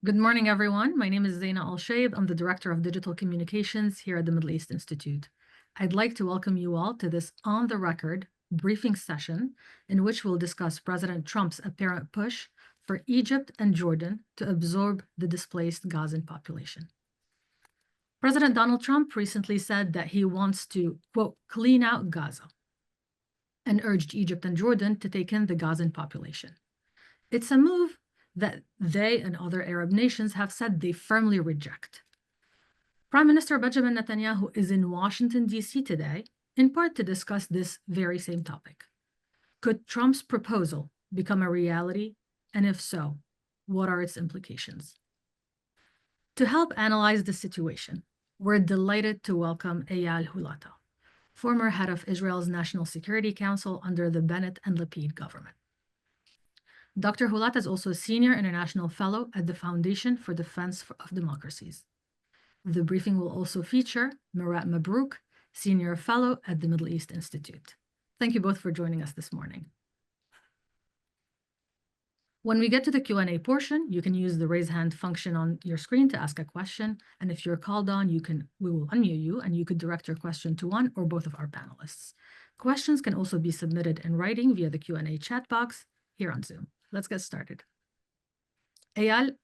Good morning, everyone. My name is Zaina Al-Shaib. I'm the Director of Digital Communications here at the Middle East Institute. I'd like to welcome you all to this on-the-record briefing session in which we'll discuss President Trump's apparent push for Egypt and Jordan to absorb the displaced Gazan population. President Donald Trump recently said that he wants to, quote, clean out Gaza and urged Egypt and Jordan to take in the Gazan population. It's a move that they and other Arab nations have said they firmly reject. Prime Minister Benjamin Netanyahu is in Washington, D.C. today, in part to discuss this very same topic. Could Trump's proposal become a reality? And if so, what are its implications? To help analyze the situation, we're delighted to welcome Eyal Hulata, former head of Israel's National Security Council under the Bennett and Lapid government. Dr. Hulata is also a senior international fellow at the Foundation for Defense of Democracies. The briefing will also feature Mirette Mabrouk, senior fellow at the Middle East Institute. Thank you both for joining us this morning. When we get to the Q&A portion, you can use the raise hand function on your screen to ask a question. And if you're called on, we will unmute you and you could direct your question to one or both of our panelists. Questions can also be submitted in writing via the Q&A chat box here on Zoom. Let's get started. Eyal,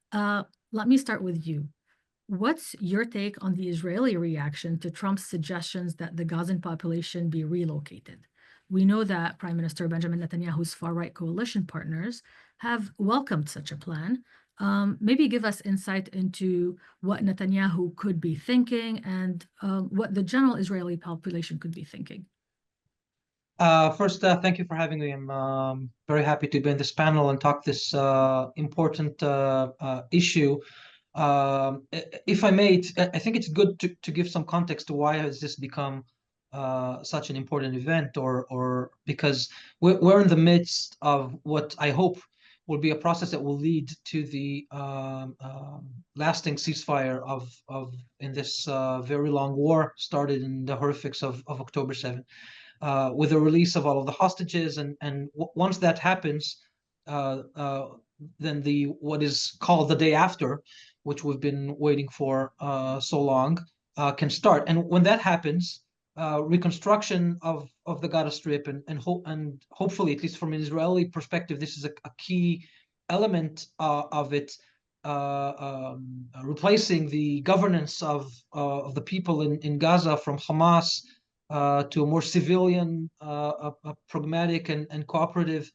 let me start with you. What's your take on the Israeli reaction to Trump's suggestions that the Gazan population be relocated? We know that Prime Minister Benjamin Netanyahu's far-right coalition partners have welcomed such a plan. Maybe give us insight into what Netanyahu could be thinking and what the general Israeli population could be thinking. First, thank you for having me. I'm very happy to be in this panel and talk this important issue. If I may, I think it's good to give some context to why has this become such an important event, or because we're in the midst of what I hope will be a process that will lead to the lasting ceasefire in this very long war started in the horrifics of October 7th. With the release of all of the hostages, and once that happens, then what is called the day after, which we've been waiting for so long, can start. And when that happens, reconstruction of the Gaza Strip and hopefully, at least from an Israeli perspective, this is a key element of it, replacing the governance of the people in Gaza from Hamas to a more civilian, pragmatic and cooperative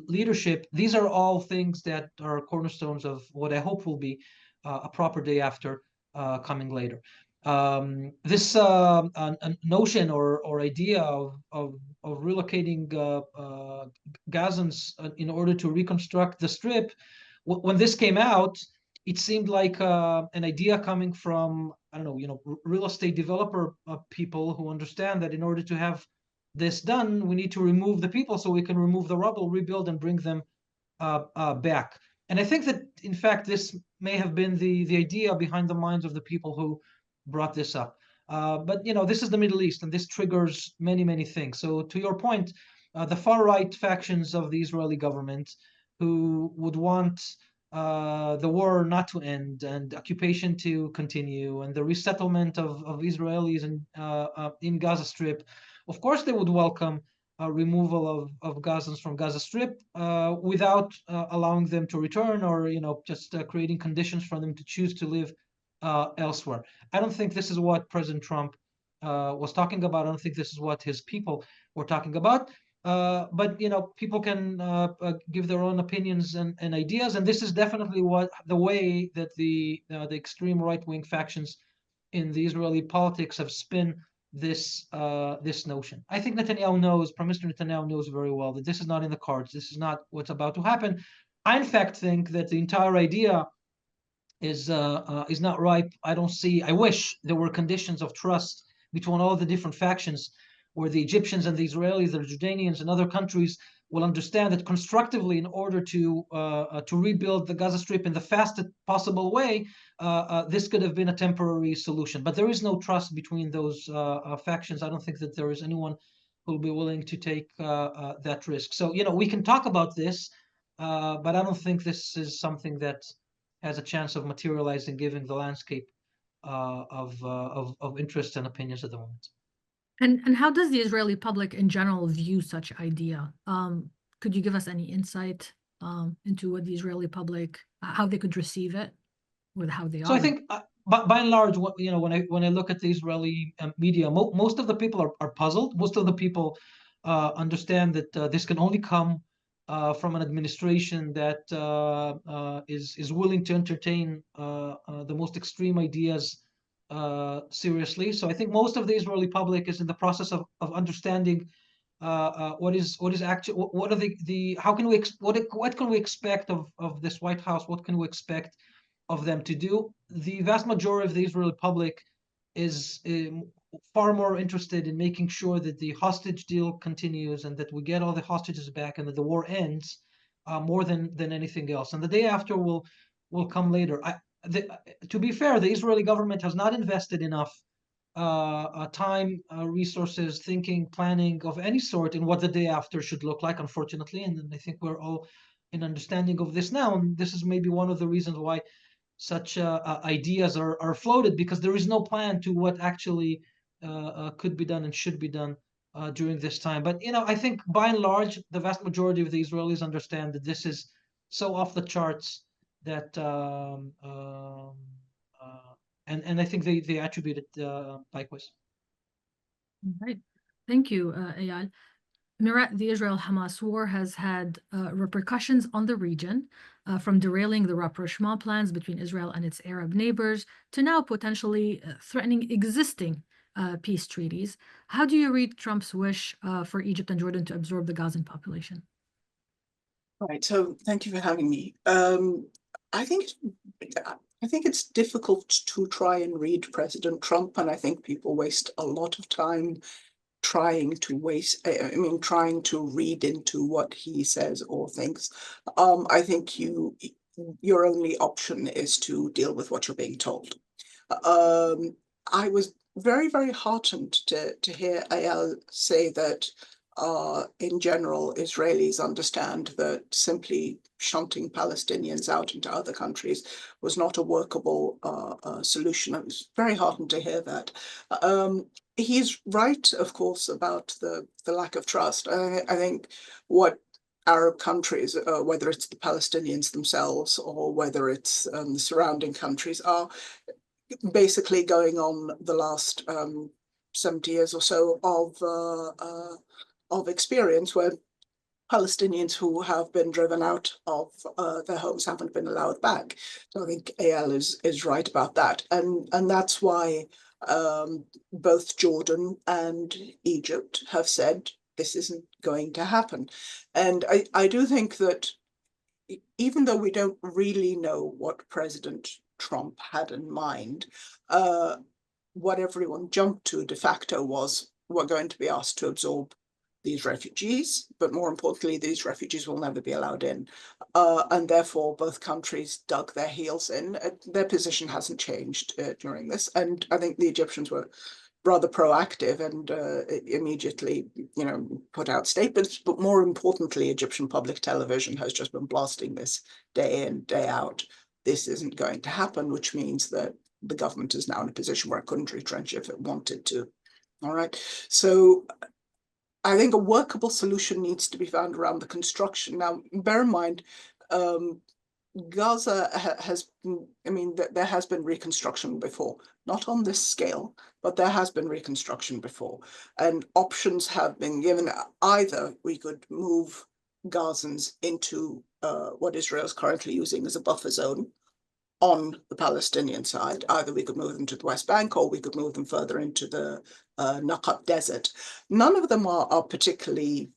leadership. These are all things that are cornerstones of what I hope will be a proper day after coming later. This notion or idea of relocating Gazans in order to reconstruct the Strip, when this came out, it seemed like an idea coming from, I don't know, real estate developer people who understand that in order to have this done, we need to remove the people so we can remove the rubble, rebuild, and bring them back. And I think that, in fact, this may have been the idea behind the minds of the people who brought this up. But, this is the Middle East, and this triggers many, many things. So to your point, the far-right factions of the Israeli government who would want the war not to end and occupation to continue and the resettlement of Israelis in Gaza Strip, of course they would welcome removal of Gazans from Gaza Strip without allowing them to return or just creating conditions for them to choose to live elsewhere. I don't think this is what President Trump was talking about. I don't think this is what his people were talking about. But people can give their own opinions and ideas, and this is definitely the way that the extreme right-wing factions in the Israeli politics have spun this notion. I think Prime Minister Netanyahu knows very well that this is not in the cards. This is not what's about to happen. I, in fact, think that the entire idea is not ripe. I wish there were conditions of trust between all the different factions, where the Egyptians and the Israelis, the Jordanians and other countries will understand that constructively, in order to rebuild the Gaza Strip in the fastest possible way, this could have been a temporary solution. But there is no trust between those factions. I don't think that there is anyone who will be willing to take that risk. So, we can talk about this, but I don't think this is something that has a chance of materializing, given the landscape of interest and opinions at the moment. And how does the Israeli public in general view such idea? Could you give us any insight into what the Israeli public, how they could receive it, or how they So I are? think, by and large, when I look at the Israeli media, most of the people are puzzled. Most of the people understand that this can only come from an administration that is willing to entertain the most extreme ideas seriously. So I think most of the Israeli public is in the process of understanding what is actually, what are the how can we what can we expect of this White House? What can we expect of them to do? The vast majority of the Israeli public is far more interested in making sure that the hostage deal continues and that we get all the hostages back and that the war ends, more than anything else. And the day after will come later. To be fair, the Israeli government has not invested enough time, resources, thinking, planning of any sort in what the day after should look like, unfortunately. And I think we're all in understanding of this now. And this is maybe one of the reasons why such ideas are floated, because there is no plan to what actually could be done and should be done during this time. But I think by and large, the vast majority of the Israelis understand that this is so off the charts that and I think they attribute it likewise. Right. Thank you, Eyal. Mirette, the Israel-Hamas war has had repercussions on the region, from derailing the rapprochement plans between Israel and its Arab neighbors to now potentially threatening existing peace treaties. How do you read Trump's wish for Egypt and Jordan to absorb the Gazan population? Right. So thank you for having me. I think it's difficult to try and read President Trump, and I think people waste a lot of time trying to read into what he says or thinks. I think your only option is to deal with what you're being told. I was very, very heartened to hear Eyal say that in general, Israelis understand that simply shunting Palestinians out into other countries was not a workable solution. I was very heartened to hear that. He's right, of course, about the lack of trust. I think what Arab countries, whether it's the Palestinians themselves or whether it's the surrounding countries, are basically going on the last 70 years or so of experience where Palestinians who have been driven out of their homes haven't been allowed back. So I think Eyal is right about that, and that's why both Jordan and Egypt have said this isn't going to happen. And I do think that even though we don't really know what President Trump had in mind, what everyone jumped to de facto was, we're going to be asked to absorb these refugees, but more importantly, these refugees will never be allowed in. And therefore, both countries dug their heels in. Their position hasn't changed during this. And I think the Egyptians were rather proactive and immediately, put out statements. But more importantly, Egyptian public television has just been blasting this day in, day out. This isn't going to happen, which means that the government is now in a position where it couldn't retrench if it wanted to. All right. So I think a workable solution needs to be found around the construction. Now, bear in mind, Gaza has, there has been reconstruction before, not on this scale, but there has been reconstruction before. And options have been given. Either we could move Gazans into what Israel is currently using as a buffer zone on the Palestinian side. Either we could move them to the West Bank or we could move them further into the Naqab Desert. None of them are particularly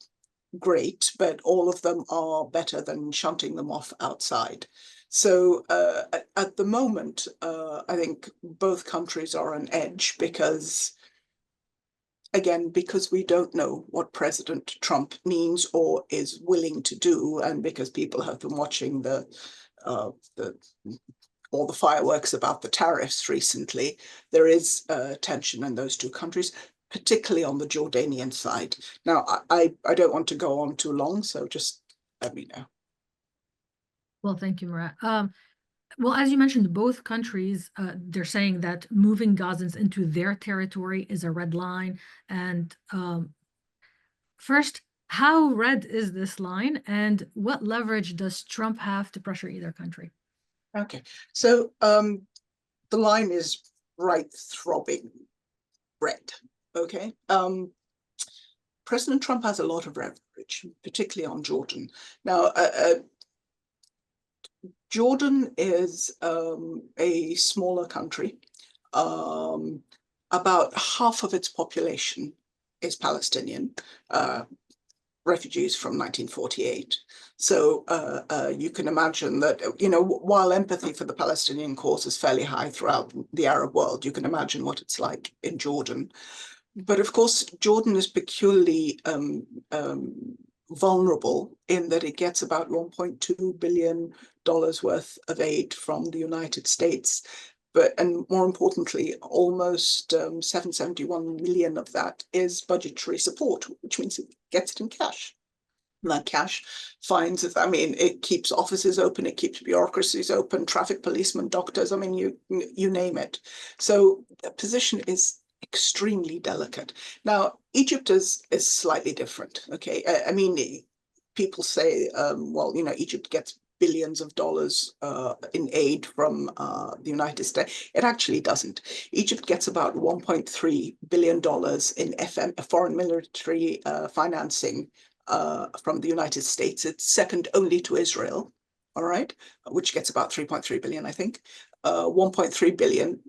great, but all of them are better than shunting them off outside. So at the moment, I think both countries are on edge because we don't know what President Trump means or is willing to do, and because people have been watching all the fireworks about the tariffs recently, there is tension in those two countries, particularly on the Jordanian side. Now, I don't want to go on too long, so just let me know. Well, thank you, Mirette. Well, as you mentioned, both countries, they're saying that moving Gazans into their territory is a red line. And first, how red is this line, and what leverage does Trump have to pressure either country? Okay, so the line is bright throbbing red. Okay. President Trump has a lot of leverage, particularly on Jordan. Now, Jordan is a smaller country. About half of its population is Palestinian, refugees from 1948. So you can imagine that, while empathy for the Palestinian cause is fairly high throughout the Arab world, you can imagine what it's like in Jordan. But of course, Jordan is peculiarly vulnerable in that it gets about $1.2 billion worth of aid from the United States. And more importantly, almost 771 million of that is budgetary support, which means it gets it in cash. And that cash finds, it keeps offices open, it keeps bureaucracies open, traffic policemen, doctors, you name it. So the position is extremely delicate. Now, Egypt is slightly different, okay? People say, Egypt gets billions of dollars in aid from the United States. It actually doesn't. Egypt gets about $1.3 billion in foreign military financing from the United States. It's second only to Israel, all right, which gets about 3.3 billion, I think. 1.3 billion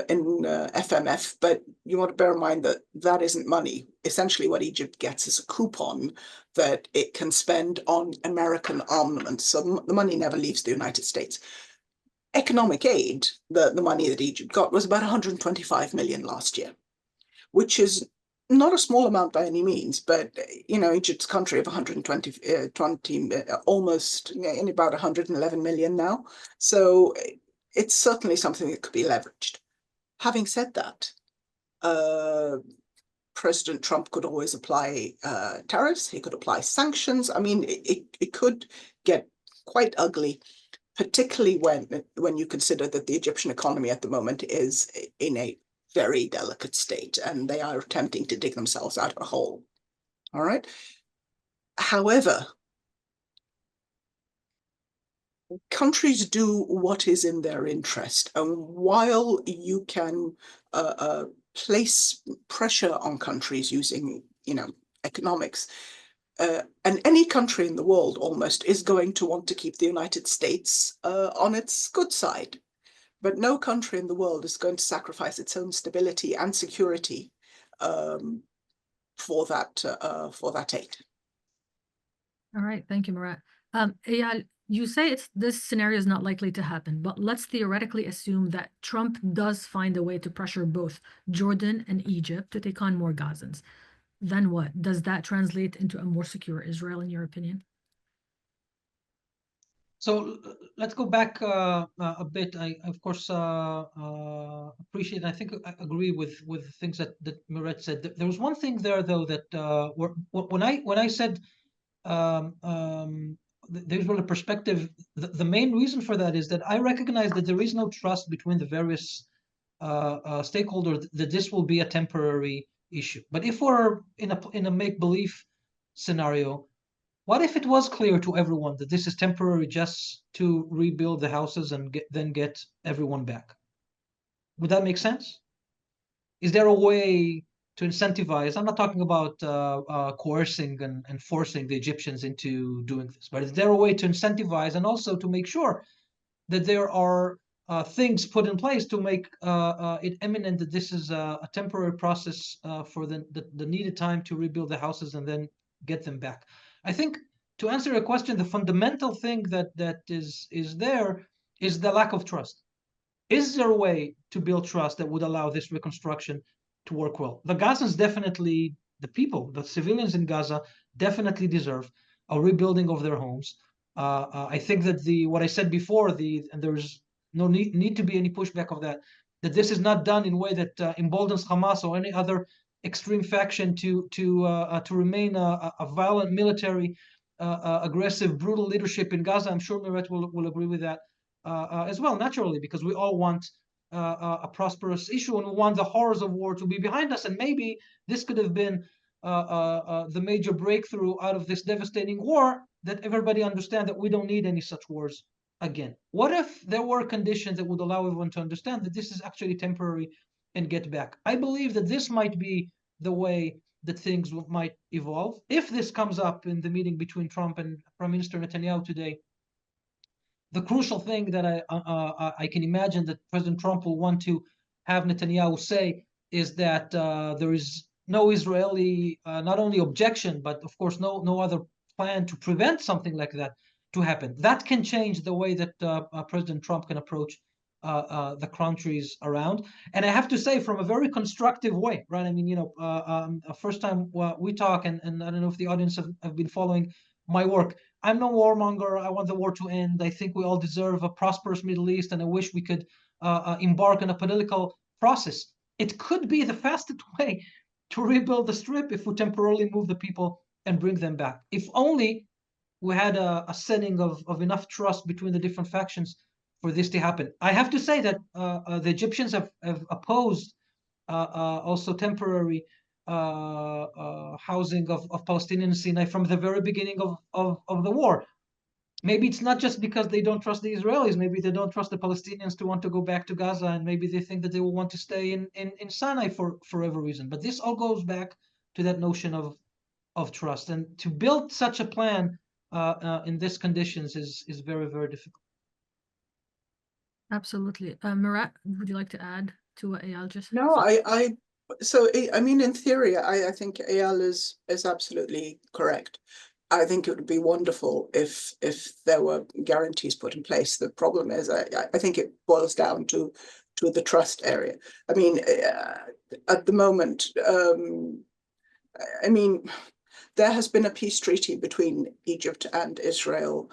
in FMF, but you want to bear in mind that that isn't money. Essentially, what Egypt gets is a coupon that it can spend on American armaments. So the money never leaves the United States. Economic aid, the money that Egypt got, was about 125 million last year, which is not a small amount by any means, but Egypt's country of 120, almost in about 111 million now. So it's certainly something that could be leveraged. Having said that, President Trump could always apply tariffs. He could apply sanctions. It could get quite ugly, particularly when you consider that the Egyptian economy at the moment is in a very delicate state, and they are attempting to dig themselves out of a hole. All right. However, countries do what is in their interest, and while you can place pressure on countries using, economics, and any country in the world almost is going to want to keep the United States on its good side. But no country in the world is going to sacrifice its own stability and security for that aid. All right, thank you, Mirette. Eyal, you say this scenario is not likely to happen, but let's theoretically assume that Trump does find a way to pressure both Jordan and Egypt to take on more Gazans. Then what? Does that translate into a more secure Israel, in your opinion? So let's go back a bit. I, of course, appreciate, I think I agree with things that Mirette said. There was one thing there, though, that when I said there's one perspective, the main reason for that is that I recognize that there is no trust between the various stakeholders that this will be a temporary issue. But if we're in a make-believe scenario, what if it was clear to everyone that this is temporary just to rebuild the houses and then get everyone back? Would that make sense? Is there a way to incentivize? I'm not talking about coercing and forcing the Egyptians into doing this, but is there a way to incentivize and also to make sure that there are things put in place to make it imminent that this is a temporary process for the needed time to rebuild the houses and then get them back? I think, to answer your question, the fundamental thing that is there is the lack of trust. Is there a way to build trust that would allow this reconstruction to work well? The Gazans definitely, the people, the civilians in Gaza definitely deserve a rebuilding of their homes. I think that what I said before, and there's no need to be any pushback of that this is not done in a way that emboldens Hamas or any other extreme faction to remain a violent military, aggressive, brutal leadership in Gaza. I'm sure Mirette will agree with that. as well, naturally, because we all want a prosperous issue and we want the horrors of war to be behind us. And maybe this could have been the major breakthrough out of this devastating war, that everybody understand that we don't need any such wars again. What if there were conditions that would allow everyone to understand that this is actually temporary and get back? I believe that this might be the way that things might evolve. If this comes up in the meeting between Trump and Prime Minister Netanyahu today, the crucial thing that I can imagine that President Trump will want to have Netanyahu say is that there is no Israeli, not only objection, but of course no other plan to prevent something like that to happen. That can change the way that President Trump can approach the countries around. And I have to say, from a very constructive way, right? I mean, first time we talk, and I don't know if the audience have been following my work. I'm no warmonger. I want the war to end. I think we all deserve a prosperous Middle East, and I wish we could embark on a political process. It could be the fastest way to rebuild the Strip if we temporarily move the people and bring them back. If only we had a setting of enough trust between the different factions for this to happen. I have to say that the Egyptians have opposed also temporary housing of Palestinians in Sinai from the very beginning of the war. Maybe it's not just because they don't trust the Israelis. Maybe they don't trust the Palestinians to want to go back to Gaza, and maybe they think that they will want to stay in Sinai for whatever reason. But this all goes back to that notion of trust. And to build such a plan in these conditions is very, very difficult. Absolutely. Mirette, would you like to add to what Eyal just said? No, I mean, in theory, I think Eyal is absolutely correct. I think it would be wonderful if there were guarantees put in place. The problem is, I think it boils down to the trust area. I mean, at the moment, I mean, there has been a peace treaty between Egypt and Israel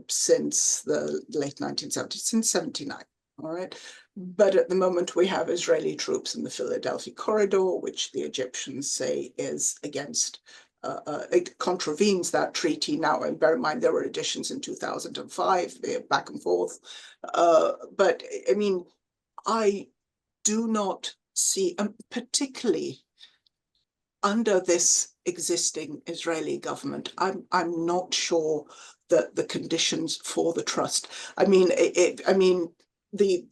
since the late 1970s, since 1979. All right. But at the moment, we have Israeli troops in the Philadelphia corridor, which the Egyptians say is against, it contravenes that treaty now. And bear in mind, there were additions in 2005, back and forth. But I mean, I do not see, particularly under this existing Israeli government, I'm not sure that the conditions for the trust. I mean, the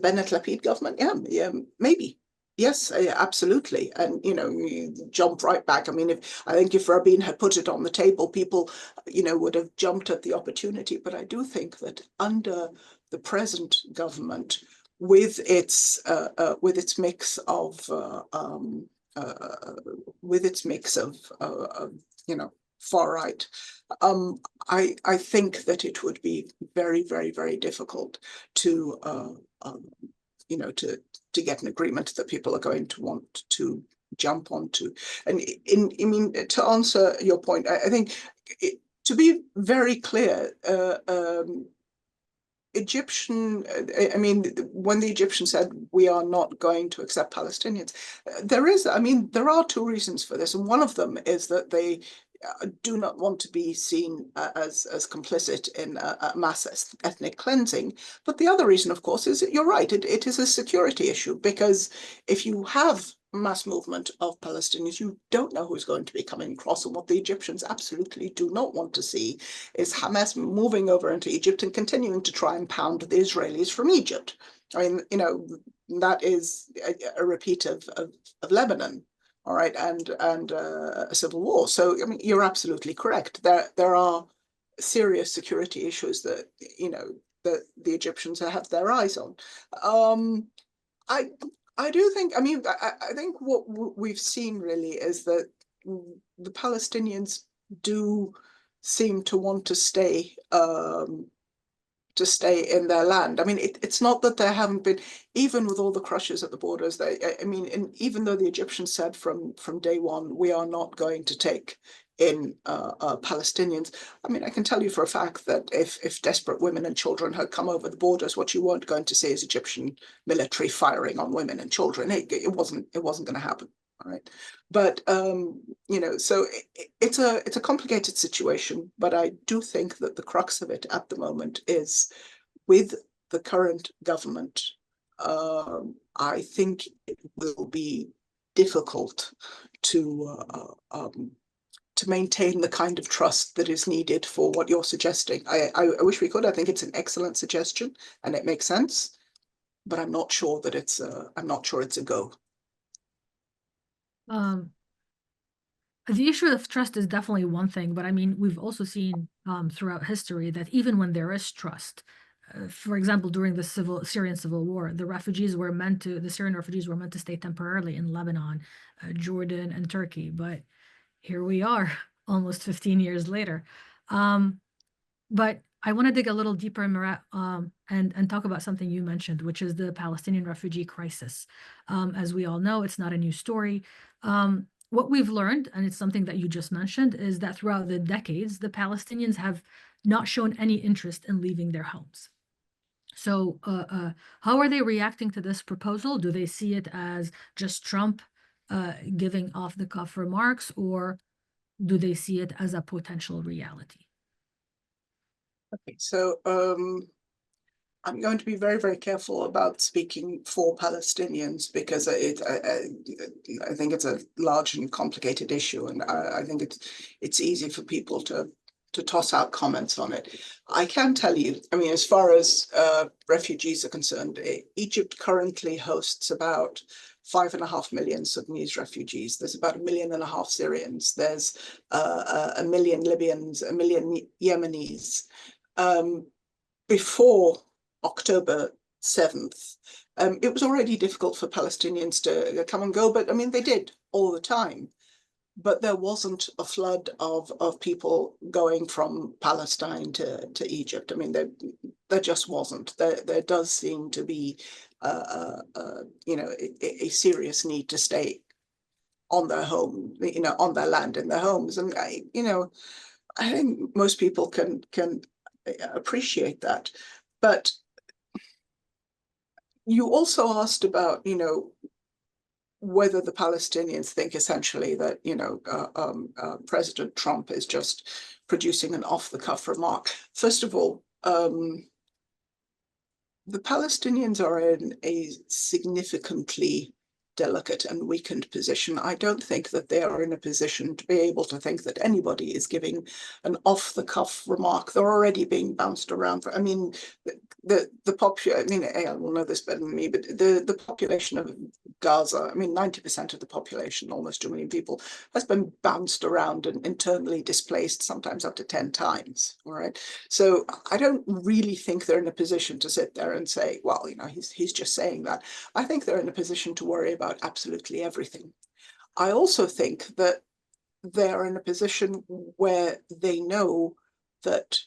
Bennett Lapid government, yeah, maybe. Yes, absolutely. And, you jump right back. I mean, I think if Rabin had put it on the table, people, would have jumped at the opportunity. But I do think that under the present government, with its mix of far right, I think that it would be very, very, very difficult to to get an agreement that people are going to want to jump onto. And I mean, to answer your point, I think to be very clear, I mean, when the Egyptians said we are not going to accept Palestinians, there are two reasons for this, and one of them is that they do not want to be seen as complicit in mass ethnic cleansing. But the other reason, of course, is that you're right, it is a security issue, because if you have mass movement of Palestinians, you don't know who's going to be coming across. And what the Egyptians absolutely do not want to see is Hamas moving over into Egypt and continuing to try and pound the Israelis from Egypt. I mean, that is a repeat of Lebanon. All right, and a civil war. So I mean, you're absolutely correct. There are serious security issues that that the Egyptians have their eyes on. I do think. I mean, I think what we've seen really is that the Palestinians do seem to want to stay in their land. I mean, it's not that there haven't been, even with all the crushes at the borders, and even though the Egyptians said from day one, we are not going to take in Palestinians. I mean, I can tell you for a fact that if desperate women and children had come over the borders, what you weren't going to see is Egyptian military firing on women and children. It wasn't going to happen. right? But so it's a complicated situation. But I do think that the crux of it at the moment is with the current government. I think it will be difficult to maintain the kind of trust that is needed for what you're suggesting. I wish we could. I think it's an excellent suggestion and it makes sense, but I'm not sure that it's a go. The issue of trust is definitely one thing, but I mean, we've also seen throughout history that even when there is trust, for example, during the Syrian civil war, the Syrian refugees were meant to stay temporarily in Lebanon, Jordan, and Turkey, but here we are almost 15 years later. But I want to dig a little deeper, Mirette, and talk about something you mentioned, which is the Palestinian refugee crisis. As we all know, it's not a new story. What we've learned, and it's something that you just mentioned, is that throughout the decades, the Palestinians have not shown any interest in leaving their homes. So how are they reacting to this proposal? Do they see it as just Trump giving off-the-cuff remarks, or do they see it as a potential reality? Okay, so I'm going to be very, very careful about speaking for Palestinians because I think it's a large and complicated issue, and I think it's easy for people to toss out comments on it. I can tell you, I mean, as far as refugees are concerned, Egypt currently hosts about 5.5 million Sudanese refugees. There's about 1.5 million Syrians. There's 1 million Libyans, 1 million Yemenis. Before October 7th, it was already difficult for Palestinians to come and go, but I mean, they did all the time. But there wasn't a flood of people going from Palestine to Egypt. I mean, there just wasn't. There does seem to be, a serious need to stay on their home, on their land, in their homes, and I think most people can appreciate that. But you also asked about, whether the Palestinians think essentially that, President Trump is just producing an off-the-cuff remark. First of all, the Palestinians are in a significantly delicate and weakened position. I don't think that they are in a position to be able to think that anybody is giving an off-the-cuff remark. They're already being bounced around. I mean, Eyal will know this better than me, but the population of Gaza, I mean, 90% of the population, almost 2 million people, has been bounced around and internally displaced, sometimes up to 10 times. All right. So I don't really think they're in a position to sit there and say, well, he's just saying that. I think they're in a position to worry about absolutely everything. I also think that they're in a position where they know that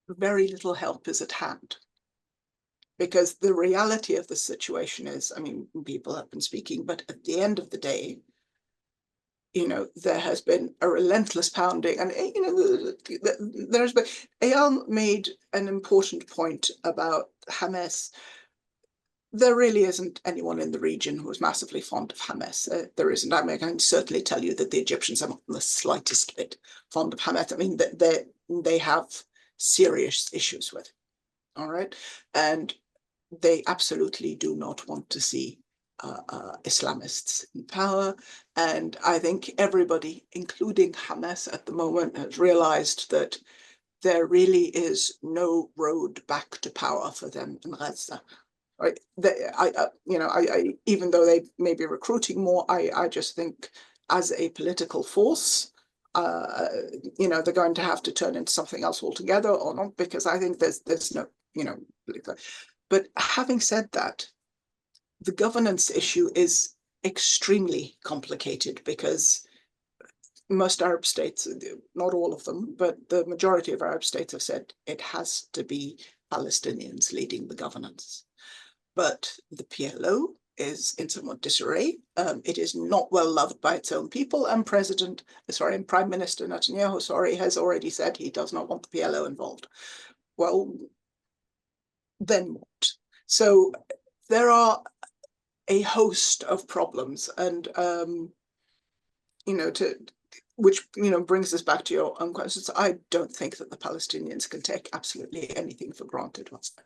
very little help is at hand. Because the reality of the situation is, I mean, people have been speaking, but at the end of the day, there has been a relentless pounding, and there's been. Eyal made an important point about Hamas. There really isn't anyone in the region who is massively fond of Hamas. There isn't. I mean, I can certainly tell you that the Egyptians are not the slightest bit fond of Hamas. I mean, they have serious issues with it. All right, and they absolutely do not want to see Islamists in power. And I think everybody, including Hamas at the moment, has realized that there really is no road back to power for them in Gaza. Right? Even though they may be recruiting more, I just think as a political force, they're going to have to turn into something else altogether, or not, because I think there's no, But having said that, the governance issue is extremely complicated because most Arab states, not all of them, but the majority of Arab states have said it has to be Palestinians leading the governance. But the PLO is in somewhat disarray. It is not well loved by its own people, and Prime Minister Netanyahu, has already said he does not want the PLO involved. Well, then what? So there are a host of problems, and which brings us back to your own questions. I don't think that the Palestinians can take absolutely anything for granted whatsoever.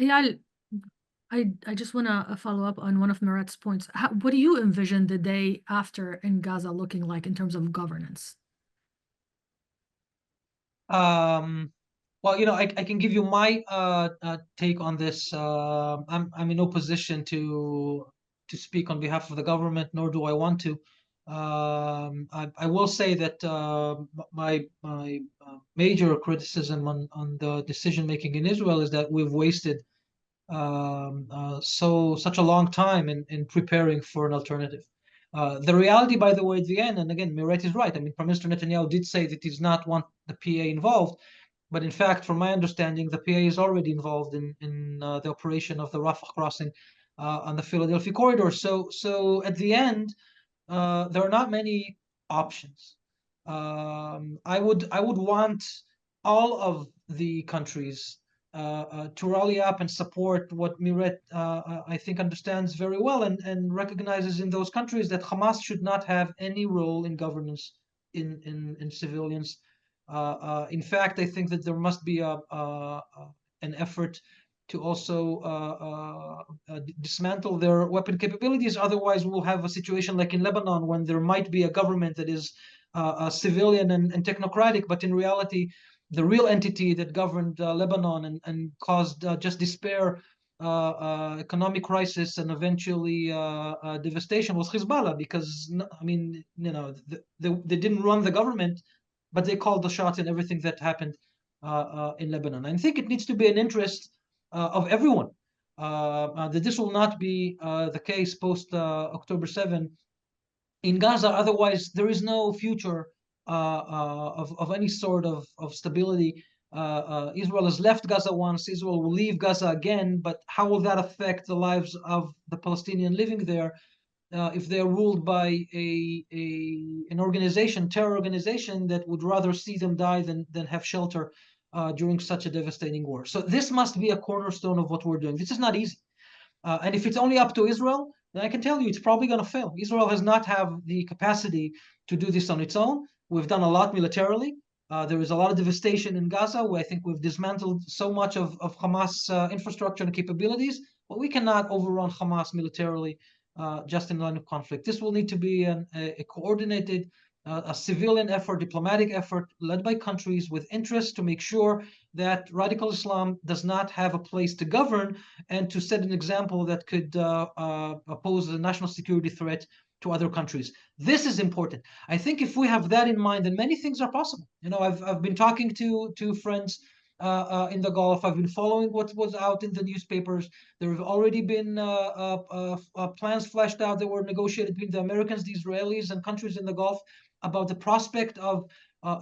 Eyal, I just want to follow up on one of Mirette's points. What do you envision the day after in Gaza looking like in terms of governance? Well, I can give you my take on this. I'm in no position to speak on behalf of the government, nor do I want to. I will say that my major criticism on the decision making in Israel is that we've wasted such a long time in preparing for an alternative. The reality, by the way, at the end, and again, Mirette is right. I mean, Prime Minister Netanyahu did say that he does not want the PA involved, but in fact, from my understanding, the PA is already involved in the operation of the Rafah crossing on the Philadelphia corridor. So at the end, there are not many options. I would want all of the countries to rally up and support what Mirette, I think, understands very well and recognizes in those countries that Hamas should not have any role in governance in civilians. In fact, I think that there must be an effort to also dismantle their weapon capabilities. Otherwise, we'll have a situation like in Lebanon when there might be a government that is civilian and technocratic, but in reality, the real entity that governed Lebanon and caused just despair, economic crisis, and eventually devastation was Hezbollah, because I mean, they didn't run the government, but they called the shots in everything that happened in Lebanon. I think it needs to be an interest of everyone that this will not be the case post October 7 in Gaza. Otherwise, there is no future of any sort of stability. Israel has left Gaza once. Israel will leave Gaza again. But how will that affect the lives of the Palestinian living there if they are ruled by an organization, terror organization, that would rather see them die than have shelter during such a devastating war? So this must be a cornerstone of what we're doing. This is not easy. And if it's only up to Israel, then I can tell you it's probably going to fail. Israel has not have the capacity to do this on its own. We've done a lot militarily. There is a lot of devastation in Gaza, where I think we've dismantled so much of Hamas infrastructure and capabilities, but we cannot overrun Hamas militarily just in line of conflict. This will need to be a coordinated, a civilian effort, diplomatic effort, led by countries with interest to make sure that radical Islam does not have a place to govern and to set an example that could pose a national security threat to other countries. This is important. I think if we have that in mind, then many things are possible. I've been talking to friends in the Gulf. I've been following what was out in the newspapers. There have already been plans fleshed out that were negotiated between the Americans, the Israelis, and countries in the Gulf about the prospect of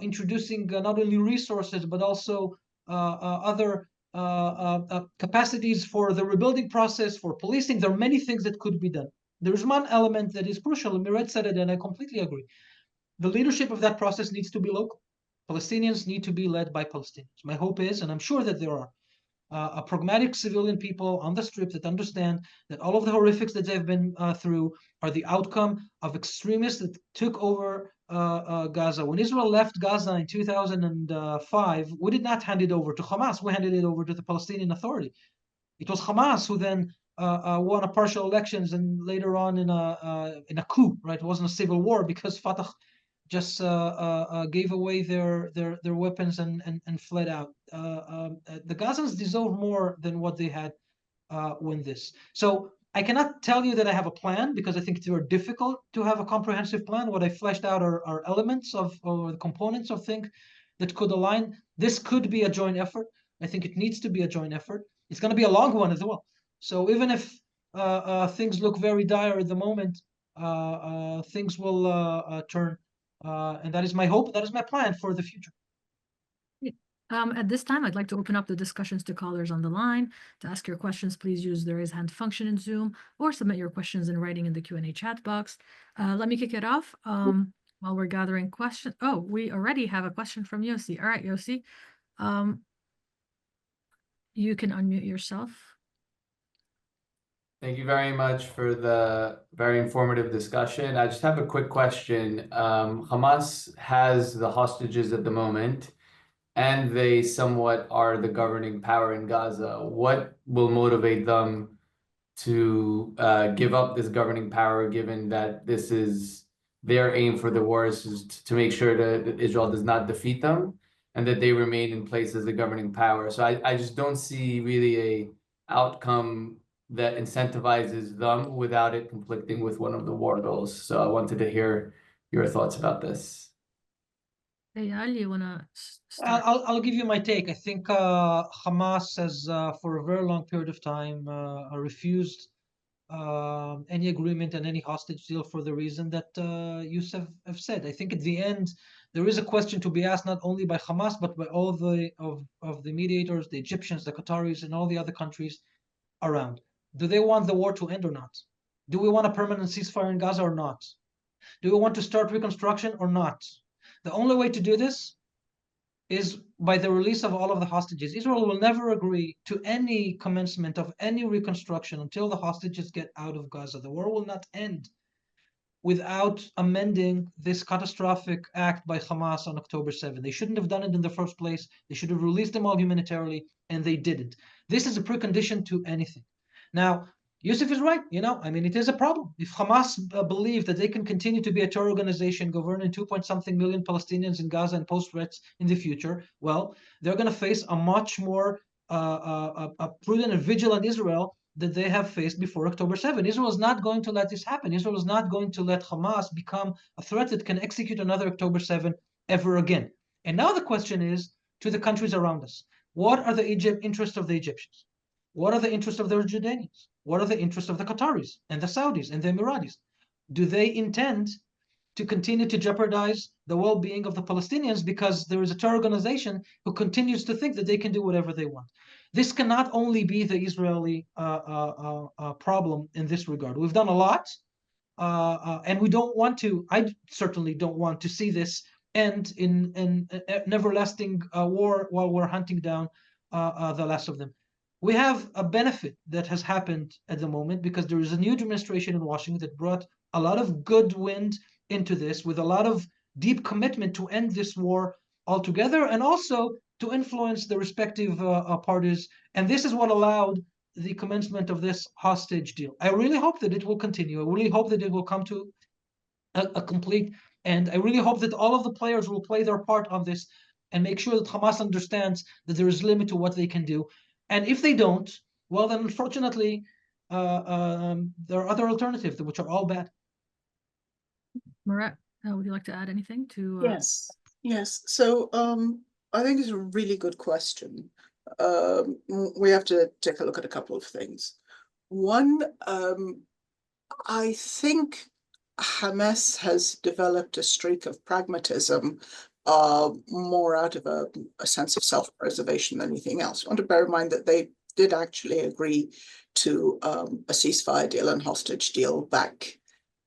introducing not only resources but also other capacities for the rebuilding process, for policing. There are many things that could be done. There's one element that is crucial, and Mirette said it, and I completely agree. The leadership of that process needs to be local. Palestinians need to be led by Palestinians. My hope is, and I'm sure that there are, pragmatic civilian people on the strip that understand that all of the horrifics that they've been through are the outcome of extremists that took over Gaza. When Israel left Gaza in 2005, we did not hand it over to Hamas. We handed it over to the Palestinian Authority. It was Hamas who then won a partial elections and later on in a coup. Right? It wasn't a civil war because Fatah just gave away their weapons and fled out. The Gazans deserve more than what they had when this. So I cannot tell you that I have a plan, because I think it's very difficult to have a comprehensive plan. What I fleshed out are elements or the components of things that could align. This could be a joint effort. I think it needs to be a joint effort. It's going to be a long one as well. So even if things look very dire at the moment, things will turn. And that is my hope. That is my plan for the future. At this time, I'd like to open up the discussions to callers on the line. To ask your questions, please use the raise hand function in Zoom or submit your questions in writing in the Q&A chat box. Let me kick it off while we're gathering questions. Oh, we already have a question from Yossi. All right, Yossi. You can unmute yourself. Thank you very much for the very informative discussion. I just have a quick question. Hamas has the hostages at the moment, and they somewhat are the governing power in Gaza. What will motivate them to give up this governing power, given that this is their aim for the war is to make sure that Israel does not defeat them and that they remain in place as the governing power? So I just don't see really a outcome that incentivizes them without it conflicting with one of the war goals. So I wanted to hear your thoughts about this. Eyal, you want to start? I'll give you my take. I think Hamas has, for a very long period of time, refused any agreement and any hostage deal for the reason that you have said. I think at the end, there is a question to be asked not only by Hamas, but by all of the mediators, the Egyptians, the Qataris, and all the other countries around. Do they want the war to end or not? Do we want a permanent ceasefire in Gaza or not? Do we want to start reconstruction or not? The only way to do this is by the release of all of the hostages. Israel will never agree to any commencement of any reconstruction until the hostages get out of Gaza. The war will not end without amending this catastrophic act by Hamas on October 7. They shouldn't have done it in the first place. They should have released them all humanitarily, and they didn't. This is a precondition to anything. Now, Yusuf is right. I mean, it is a problem. If Hamas believe that they can continue to be a terror organization governing 2-point-something million Palestinians in Gaza and pose threats in the future, well, they're going to face a much more prudent and vigilant Israel that they have faced before October 7. Israel is not going to let this happen. Israel is not going to let Hamas become a threat that can execute another October 7 ever again. And now the question is to the countries around us. What are the interests of the Egyptians? What are the interests of the Jordanians? What are the interests of the Qataris and the Saudis and the Emiratis? Do they intend to continue to jeopardize the well-being of the Palestinians because there is a terror organization who continues to think that they can do whatever they want? This cannot only be the Israeli problem in this regard. We've done a lot, and we don't want to, I certainly don't want to see this end in an everlasting war while we're hunting down the last of them. We have a benefit that has happened at the moment because there is a new administration in Washington that brought a lot of good wind into this with a lot of deep commitment to end this war altogether and also to influence the respective parties. And this is what allowed the commencement of this hostage deal. I really hope that it will continue. I really hope that it will come to a complete end. I really hope that all of the players will play their part on this and make sure that Hamas understands that there is a limit to what they can do. And if they don't, well, then unfortunately, there are other alternatives which are all bad. Mirette, would you like to add anything to? Yes. So I think it's a really good question. We have to take a look at a couple of things. One, I think Hamas has developed a streak of pragmatism more out of a sense of self-preservation than anything else. I want to bear in mind that they did actually agree to a ceasefire deal and hostage deal back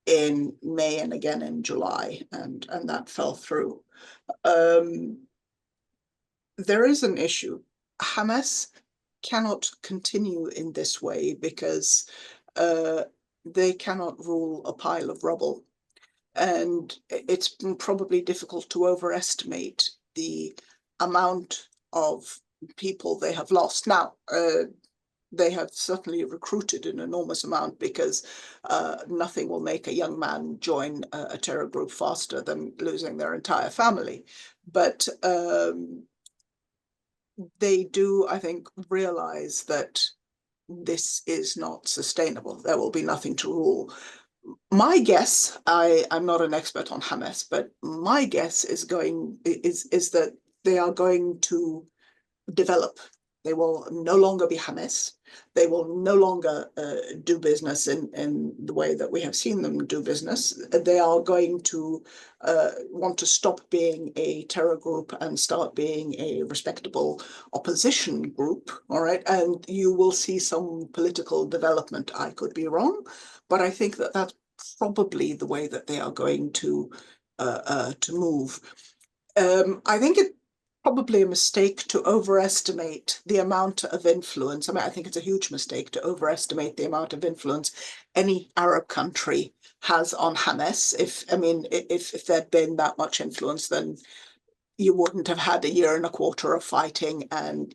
in May and again in July, and that fell through. There is an issue. Hamas cannot continue in this way because they cannot rule a pile of rubble. And it's probably difficult to overestimate the amount of people they have lost. Now, they have certainly recruited an enormous amount because nothing will make a young man join a terror group faster than losing their entire family. But they do, I think, realize that this is not sustainable. There will be nothing to rule. My guess, I'm not an expert on Hamas, but my guess is that they are going to develop. They will no longer be Hamas. They will no longer do business in the way that we have seen them do business. They are going to want to stop being a terror group and start being a respectable opposition group, all right? And you will see some political development. I could be wrong, but I think that that's probably the way that they are going to move. I think probably a mistake to overestimate the amount of influence. I mean, I think it's a huge mistake to overestimate the amount of influence any Arab country has on Hamas. If there'd been that much influence, then you wouldn't have had a year and a quarter of fighting and,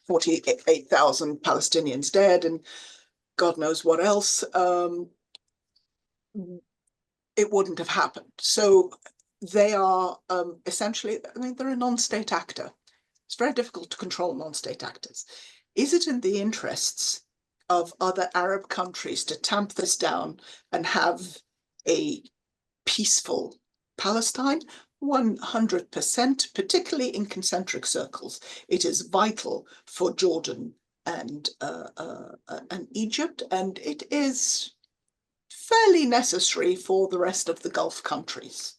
48,000 Palestinians dead and God knows what else. It wouldn't have happened. So they are essentially, they're a non-state actor. It's very difficult to control non-state actors. Is it in the interests of other Arab countries to tamp this down and have a peaceful Palestine? 100%, particularly in concentric circles. It is vital for Jordan and Egypt, and it is fairly necessary for the rest of the Gulf countries.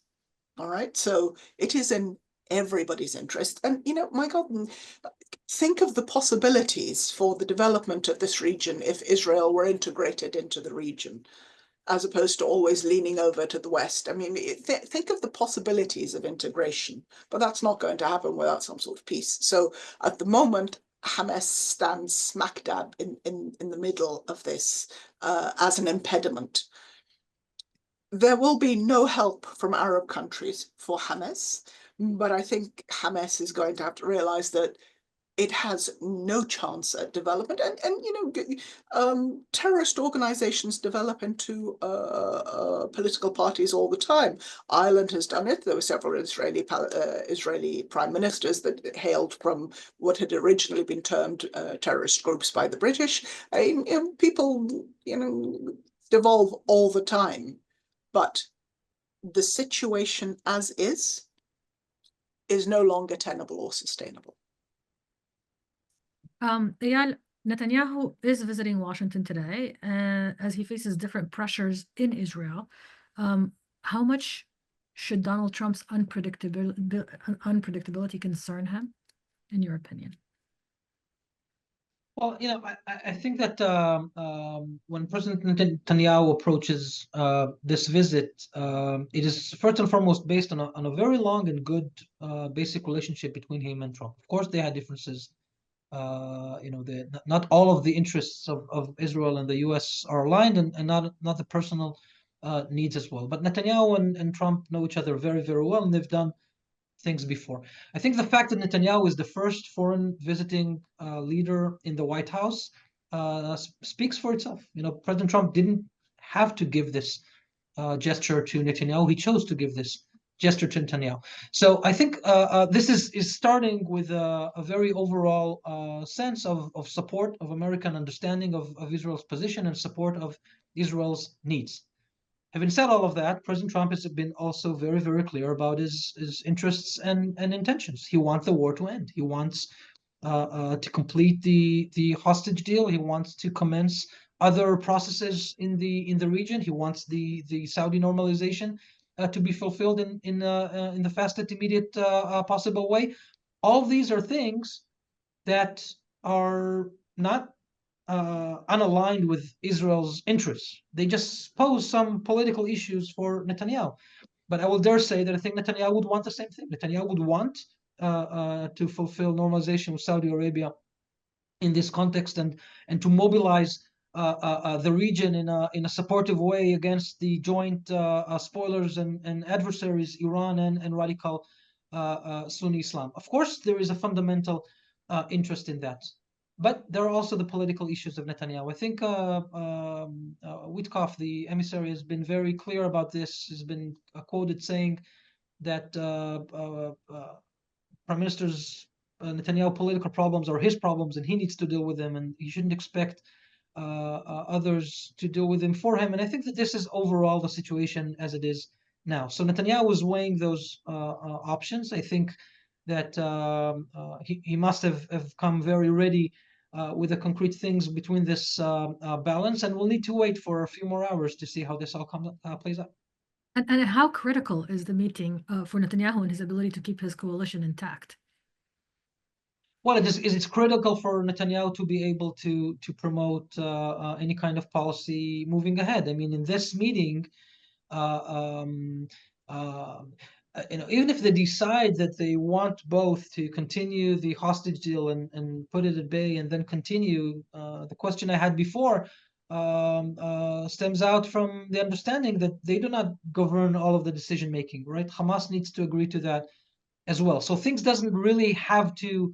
All right, so it is in everybody's interest. And, my God, think of the possibilities for the development of this region if Israel were integrated into the region, as opposed to always leaning over to the West. Think of the possibilities of integration, but that's not going to happen without some sort of peace. So at the moment, Hamas stands smack dab in the middle of this as an impediment. There will be no help from Arab countries for Hamas, but I think Hamas is going to have to realize that it has no chance at development. And terrorist organizations develop into political parties all the time. Ireland has done it. There were several Israeli prime ministers that hailed from what had originally been termed terrorist groups by the British. People, devolve all the time. But the situation as is no longer tenable or sustainable. Eyal, Netanyahu is visiting Washington today as he faces different pressures in Israel. How much should Donald Trump's unpredictability concern him, in your opinion? Well, I think that when President Netanyahu approaches this visit, it is first and foremost based on a very long and good basic relationship between him and Trump. Of course, they had differences. Not all of the interests of Israel and the U.S. are aligned, and not the personal needs as well. But Netanyahu and Trump know each other very, very well, and they've done things before. I think the fact that Netanyahu is the first foreign visiting leader in the White House speaks for itself. President Trump didn't have to give this gesture to Netanyahu. He chose to give this gesture to Netanyahu. So I think this is starting with a very overall sense of support, of American understanding of Israel's position and support of Israel's needs. Having said all of that, President Trump has been also very, very clear about his interests and intentions. He wants the war to end. He wants to complete the hostage deal. He wants to commence other processes in the region. He wants the Saudi normalization to be fulfilled in the fastest immediate possible way. All of these are things that are not unaligned with Israel's interests. They just pose some political issues for Netanyahu. But I will dare say that I think Netanyahu would want the same thing. Netanyahu would want to fulfill normalization with Saudi Arabia in this context and to mobilize the region in a supportive way against the joint spoilers and adversaries, Iran and radical Sunni Islam. Of course, there is a fundamental interest in that. But there are also the political issues of Netanyahu. I think Witkoff, the emissary, has been very clear about this. He's been quoted saying that Prime Minister's Netanyahu political problems are his problems, and he needs to deal with them, and he shouldn't expect others to deal with them for him. And I think that this is overall the situation as it is now. So Netanyahu is weighing those options. I think that he must have come very ready with the concrete things between this balance, and we'll need to wait for a few more hours to see how this all plays out. And how critical is the meeting for Netanyahu and his ability to keep his coalition intact? Well, it's critical for Netanyahu to be able to promote any kind of policy moving ahead. I mean, in this meeting, even if they decide that they want both to continue the hostage deal and put it at bay and then continue, the question I had before stems out from the understanding that they do not govern all of the decision making, right? Hamas needs to agree to that as well. So things doesn't really have to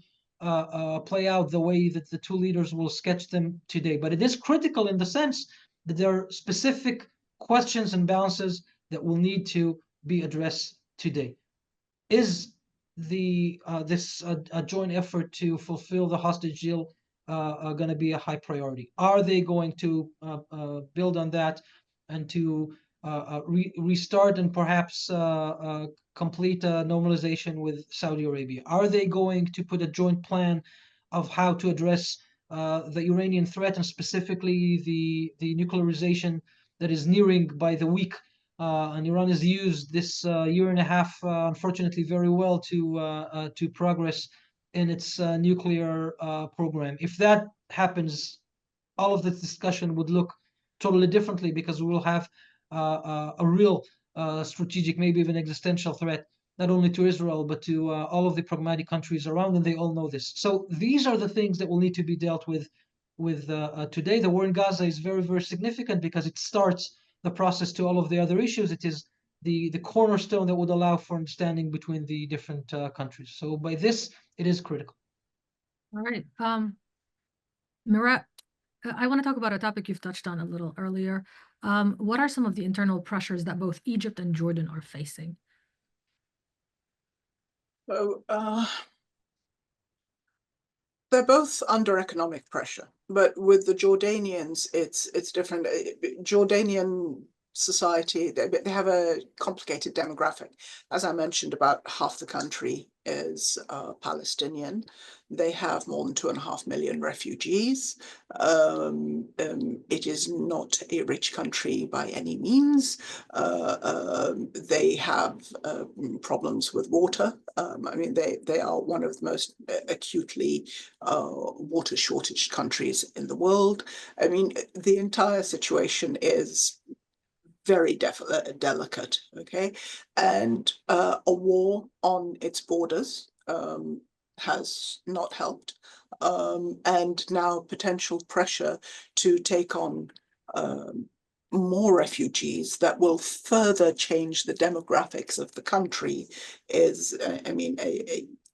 play out the way that the two leaders will sketch them today. But it is critical in the sense that there are specific questions and balances that will need to be addressed today. Is this joint effort to fulfill the hostage deal going to be a high priority? Are they going to build on that and to restart and perhaps complete a normalization with Saudi Arabia? Are they going to put a joint plan of how to address the Iranian threat and specifically the nuclearization that is nearing by the week? And Iran has used this year and a half, unfortunately, very well to progress in its nuclear program. If that happens, all of this discussion would look totally differently because we will have a real strategic, maybe even existential threat, not only to Israel, but to all of the pragmatic countries around, and they all know this. So these are the things that will need to be dealt with today. The war in Gaza is very, very significant because it starts the process to all of the other issues. It is the cornerstone that would allow for understanding between the different countries. So by this, it is critical. All right. Mirette, I want to talk about a topic you've touched on a little earlier. What are some of the internal pressures that both Egypt and Jordan are facing? So, they're both under economic pressure, but with the Jordanians, it's different. Jordanian society, they have a complicated demographic. As I mentioned, about half the country is Palestinian. They have more than 2.5 million refugees. It is not a rich country by any means. They have problems with water. I mean, they are one of the most acutely water shortage countries in the world. I mean, the entire situation is very delicate, okay? And a war on its borders has not helped. And now potential pressure to take on more refugees that will further change the demographics of the country is, I mean,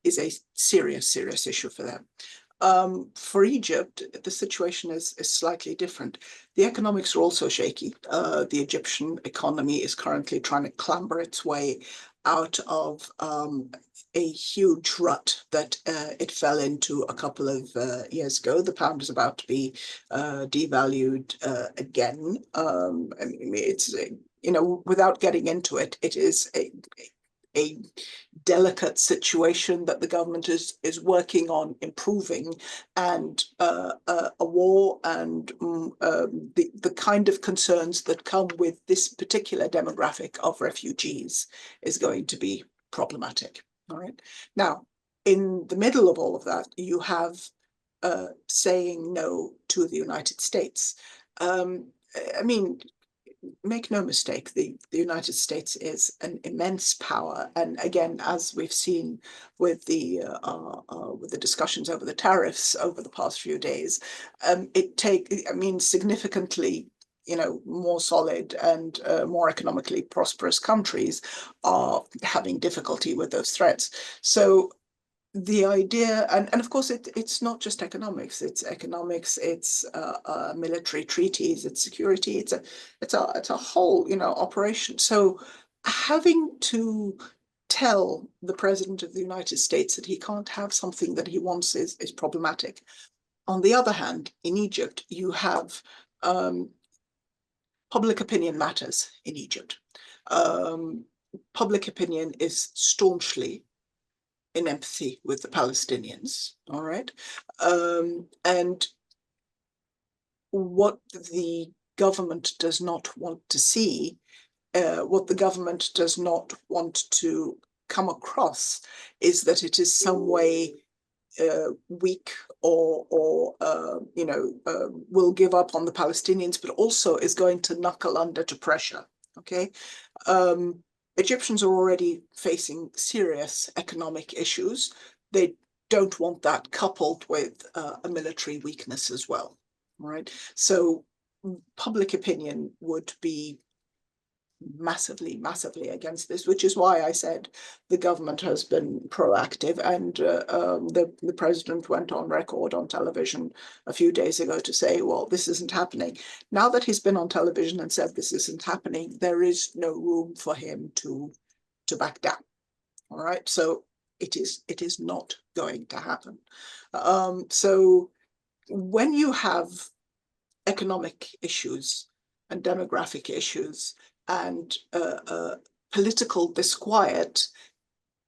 is a serious issue for them. For Egypt, the situation is slightly different. The economics are also shaky. The Egyptian economy is currently trying to clamber its way out of a huge rut that it fell into a couple of years ago. The pound is about to be devalued again. I mean, it's, you know, without getting into it, it is a delicate situation that the government is working on improving, and a war and the kind of concerns that come with this particular demographic of refugees is going to be problematic. All right. Now, in the middle of all of that, you have saying no to the United States. I mean, make no mistake, the United States is an immense power, and again, as we've seen with the discussions over the tariffs over the past few days, significantly, you know, more solid and more economically prosperous countries are having difficulty with those threats. So the idea, and of course, it's not just economics. It's military treaties, it's security. It's a whole, you know, operation. So having to tell the president of the United States that he can't have something that he wants is problematic. On the other hand, in Egypt, you have public opinion matters in Egypt. Public opinion is staunchly in empathy with the Palestinians, all right? And what the government does not want to see, what the government does not want to come across, is that it is some way weak or you know, will give up on the Palestinians, but also is going to knuckle under to pressure, okay? Egyptians are already facing serious economic issues. They don't want that coupled with a military weakness as well, right? So public opinion would be massively against this, which is why I said the government has been proactive, and the president went on record on television a few days ago to say, well, this isn't happening. Now that he's been on television and said this isn't happening, there is no room for him to back down. All right, so it is not going to happen. So when you have economic issues and demographic issues and political disquiet,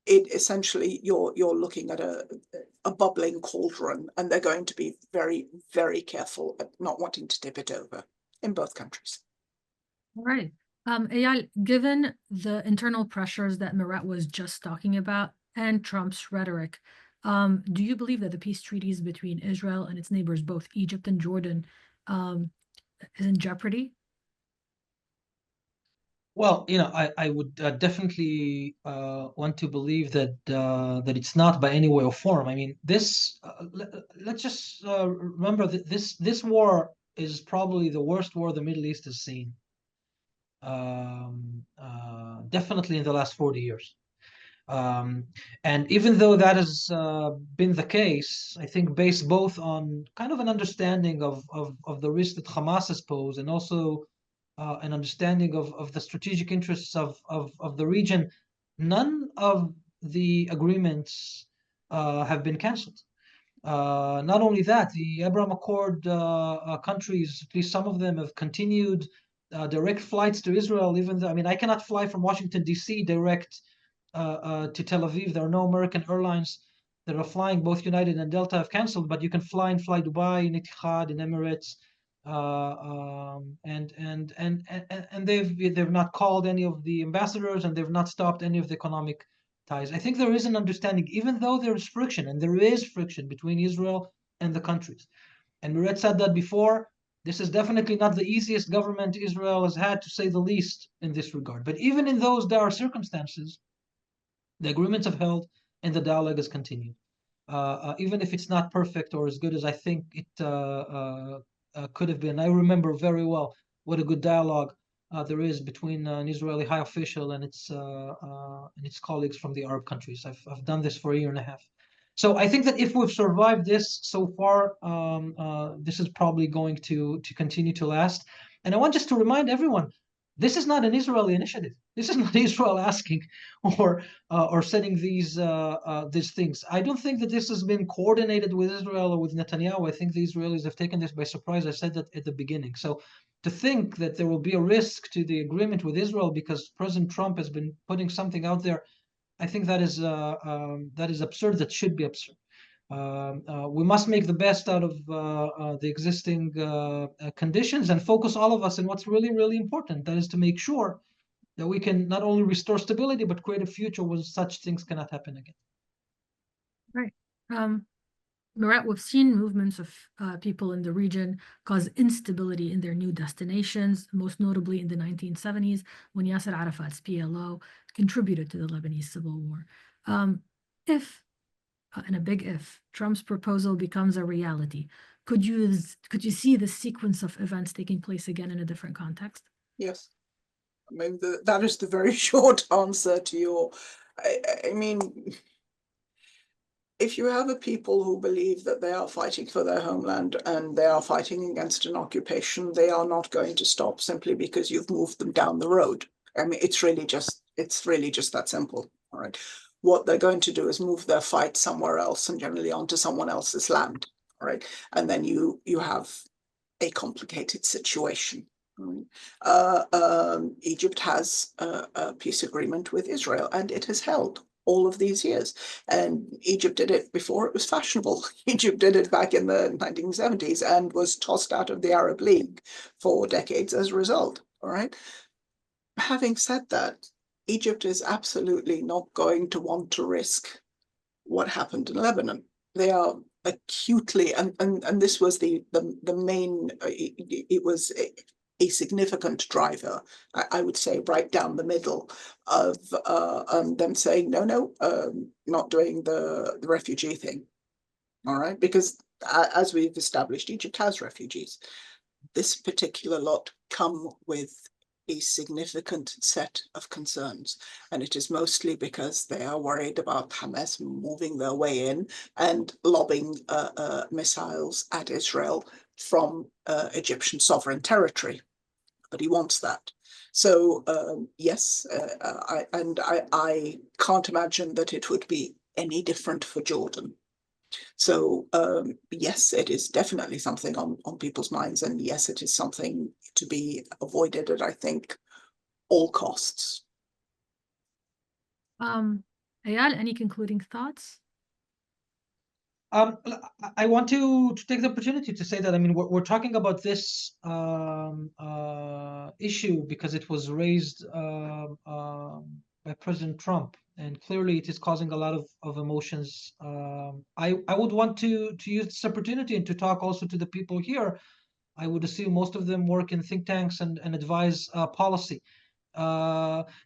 it essentially you're looking at a bubbling cauldron, and they're going to be very, very careful at not wanting to tip it over in both countries. All right. Eyal, given the internal pressures that Mirette was just talking about and Trump's rhetoric, do you believe that the peace treaties between Israel and its neighbors, both Egypt and Jordan, is in jeopardy? Well, I would definitely want to believe that that it's not by any way or form. I mean, this. Let's just remember that this war is probably the worst war the Middle East has seen. Definitely in the last 40 years. And even though that has been the case, I think based both on kind of an understanding of the risk that Hamas has posed, and also an understanding of the strategic interests of the region, none of the agreements have been cancelled. Not only that, the Abraham Accord countries, at least some of them, have continued direct flights to Israel, even though, I mean, I cannot fly from Washington, D.C. direct to Tel Aviv. There are no American airlines that are flying. Both United and Delta have canceled, but you can fly in Fly Dubai, in Etihad, in Emirates, and they've not called any of the ambassadors, and they've not stopped any of the economic ties. I think there is an understanding, even though there is friction, and there is friction between Israel and the countries. And Mirette said that before. This is definitely not the easiest government Israel has had, to say the least, in this regard. But even in those dire circumstances, the agreements have held and the dialogue has continued. Even if it's not perfect or as good as I think it could have been. I remember very well what a good dialogue there is between an Israeli high official and its colleagues from the Arab countries. I've done this for a year and a half. So I think that if we've survived this so far, this is probably going to continue to last. And I want just to remind everyone, this is not an Israeli initiative. This is not Israel asking or setting these things. I don't think that this has been coordinated with Israel or with Netanyahu. I think the Israelis have taken this by surprise. I said that at the beginning. So to think that there will be a risk to the agreement with Israel because President Trump has been putting something out there, I think that is absurd. That should be absurd. We must make the best out of the existing conditions and focus all of us on what's really, really important. That is to make sure that we can not only restore stability, but create a future where such things cannot happen again. Right. Mirette, we've seen movements of people in the region cause instability in their new destinations, most notably in the 1970s when Yasser Arafat's PLO contributed to the Lebanese civil war. If, and a big if, Trump's proposal becomes a reality, could you see the sequence of events taking place again in a different context? Yes. I mean, that is the very short answer to your, I mean, if you have a people who believe that they are fighting for their homeland and they are fighting against an occupation, they are not going to stop simply because you've moved them down the road. I mean, it's really just that simple. All right. What they're going to do is move their fight somewhere else, and generally onto someone else's land. All right. And then you have a complicated situation. Egypt has a peace agreement with Israel, and it has held all of these years. And Egypt did it before it was fashionable. Egypt did it back in the 1970s and was tossed out of the Arab League for decades as a result. All right. Having said that, Egypt is absolutely not going to want to risk what happened in Lebanon. They are acutely, and this was the main, it was a significant driver, I would say right down the middle of them saying, no, not doing the refugee thing. All right, because as we've established, Egypt has refugees. This particular lot come with a significant set of concerns, and it is mostly because they are worried about Hamas moving their way in and lobbing missiles at Israel from Egyptian sovereign territory. But he wants that. So yes, I can't imagine that it would be any different for Jordan. So yes, it is definitely something on people's minds, and yes, it is something to be avoided at, I think, all costs. Eyal, any concluding thoughts? I want to take the opportunity to say that, I mean, we're talking about this issue because it was raised by President Trump, and clearly it is causing a lot of emotions. I would want to use this opportunity and to talk also to the people here. I would assume most of them work in think tanks and advise policy.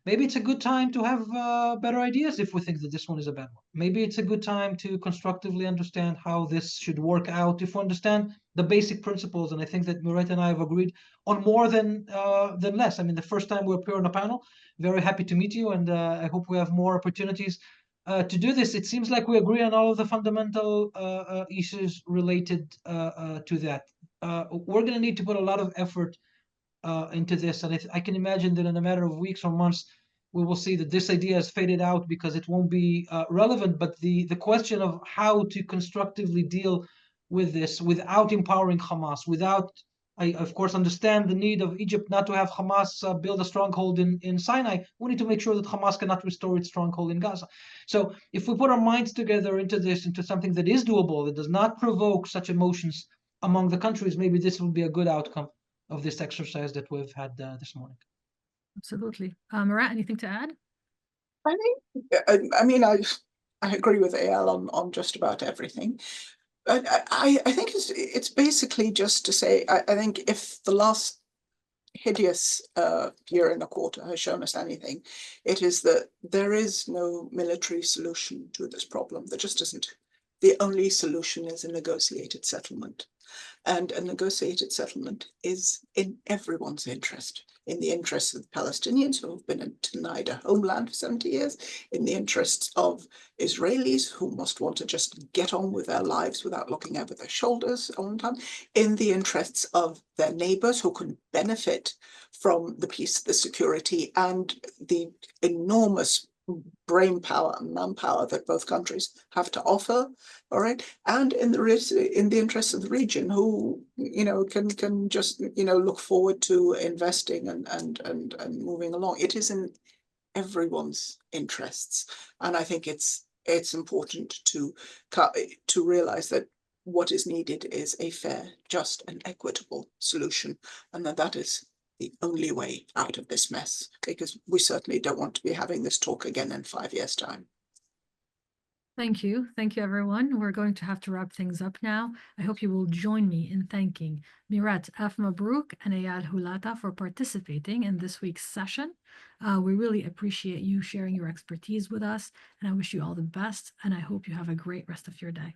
Maybe it's a good time to have better ideas if we think that this one is a bad one. Maybe it's a good time to constructively understand how this should work out if we understand the basic principles. And I think that Mirette and I have agreed on more than less. I mean, the first time we appear on a panel, very happy to meet you, and I hope we have more opportunities to do this. It seems like we agree on all of the fundamental issues related to that. We're going to need to put a lot of effort into this, and I can imagine that in a matter of weeks or months, we will see that this idea has faded out because it won't be relevant. But the question of how to constructively deal with this without empowering Hamas, without, I of course understand the need of Egypt not to have Hamas build a stronghold in Sinai. We need to make sure that Hamas cannot restore its stronghold in Gaza. So if we put our minds together into this, into something that is doable, that does not provoke such emotions among the countries, maybe this will be a good outcome of this exercise that we've had this morning. Absolutely. Mirette, anything to add? I think, I mean, I agree with Eyal on just about everything. But I think it's basically just to say, I think if the last hideous year and a quarter has shown us anything, it is that there is no military solution to this problem. There just isn't. The only solution is a negotiated settlement. And a negotiated settlement is in everyone's interest, in the interests of the Palestinians who have been denied a homeland for 70 years, in the interests of Israelis who must want to just get on with their lives without looking over their shoulders all the time, in the interests of their neighbors who can benefit from the peace, the security, and the enormous brain power and manpower that both countries have to offer, all right, and in the interests of the region, who can just look forward to investing and moving along. It is in everyone's interests, and I think it's important to realize that what is needed is a fair, just, and equitable solution, and that is the only way out of this mess, because we certainly don't want to be having this talk again in 5 years' time. Thank you. Thank you, everyone. We're going to have to wrap things up now. I hope you will join me in thanking Mirette Mabrouk and Eyal Hulata for participating in this week's session. We really appreciate you sharing your expertise with us, and I wish you all the best, and I hope you have a great rest of your day.